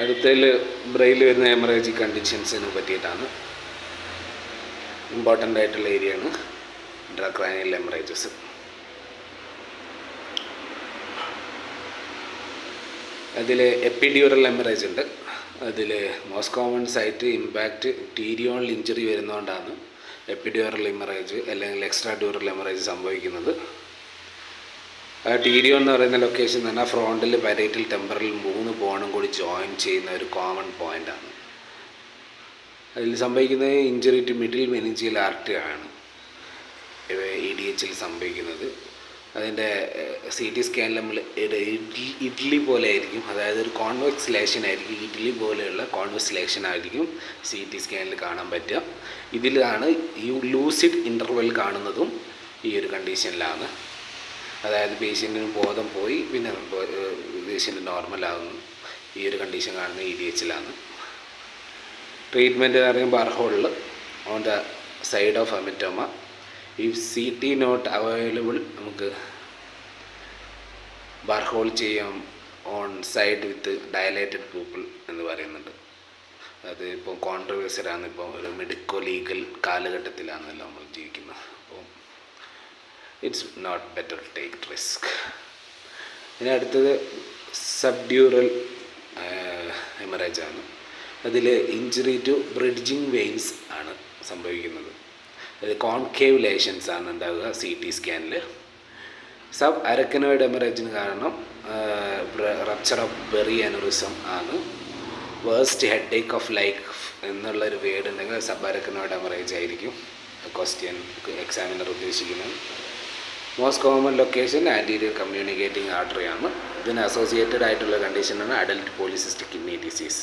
അടുത്തതിൽ ബ്രെയിൽ വരുന്ന ഹെമറേജിക് കണ്ടീഷൻസിനെ പറ്റിയിട്ടാണ്. ഇമ്പോർട്ടൻ്റ് ആയിട്ടുള്ള ഏരിയയാണ് ഇൻട്രാക്രാനിയൽ ഹെമറേജസ്. അതിൽ എപ്പിഡ്യൂറൽ ഹെമറേജ് ഉണ്ട്. അതിൽ most common site impact pterional injury വരുന്നതുകൊണ്ടാണ് എപ്പിഡ്യൂറൽ ഹെമറേജ് അല്ലെങ്കിൽ എക്സ്ട്രാ ഡ്യൂറൽ ഹെമറേജ് സംഭവിക്കുന്നത്. ടീരിയോൺ എന്ന് പറയുന്ന ലൊക്കേഷൻ എന്ന് പറഞ്ഞാൽ ഫ്രോണ്ടിൽ പരേറ്റൽ ടെമ്പറൽ 3 ബോണും കൂടി ജോയിൻ ചെയ്യുന്ന ഒരു കോമൺ പോയിൻ്റാണ്. അതിൽ സംഭവിക്കുന്നത് injury to middle meningeal artery ആണ് EDHൽ സംഭവിക്കുന്നത്. അതിൻ്റെ CT സ്കാനിൽ നമ്മൾ ഇഡ്ലി പോലെ ആയിരിക്കും, അതായത് ഒരു കോൺവെക്സ് ലേഷൻ ആയിരിക്കും, ഇഡ്ലി പോലെയുള്ള കോൺവെക്സ് ലേഷൻ ആയിരിക്കും CT സ്കാനിൽ കാണാൻ പറ്റുക. ഇതിലാണ് ഈ ലൂസിഡ് ഇൻ്റർവെൽ കാണുന്നതും ഈ ഒരു കണ്ടീഷനിലാണ്. അതായത് പേഷ്യൻറ്റിന് ബോധം പോയി പിന്നെ പേഷ്യൻ്റ് നോർമലാകുന്നു. ഈ ഒരു കണ്ടീഷൻ കാണുന്നത് EDHലാണ്. ട്രീറ്റ്മെൻറ്റ് എന്ന് പറയുമ്പോൾ ബർഹോളിൽ on the side of haematoma. If CT not available നമുക്ക് ബർഹോൾ ചെയ്യാം on side with dilated pupil എന്ന് പറയുന്നുണ്ട്. അത് ഇപ്പോൾ കോൺട്രവേഴ്സിലാണ്, ഇപ്പോൾ ഒരു മെഡിക്കോ ലീഗൽ കാലഘട്ടത്തിലാണല്ലോ നമ്മൾ ജീവിക്കുന്നത്. അപ്പോൾ it's not better to take risk. ഇനി അടുത്തത് സബ്ഡ്യൂറൽ ഹെമറേജാണ്. അതിൽ ഇഞ്ചുറി ടു ബ്രിഡ്ജിങ് വെയിൻസ് ആണ് സംഭവിക്കുന്നത്. അത് കോൺകേവ് ലേഷൻസ് ആണ് ഉണ്ടാവുക CT സ്കാനിൽ. സബ് അരക്കനോയിഡ് ഹെമറേജിന് കാരണം റപ്ചർ ഓഫ് ബെറി അനറിസം ആണ്. Worst head Ek of life എന്നുള്ളൊരു വേർഡ് ഉണ്ടെങ്കിൽ സബ് അരക്കനോയിഡ് ഹെമറേജ് ആയിരിക്കും ക്വസ്റ്റ്യൻ എക്സാമിനർ ഉദ്ദേശിക്കുന്നത്. Most common location anterior communicating artery ആണ്. ഇതിന് അസോസിയേറ്റഡ് ആയിട്ടുള്ള കണ്ടീഷനാണ് അഡൽട്ട് പോളിസിസ്റ്റിക് കിഡ്നി ഡിസീസ്.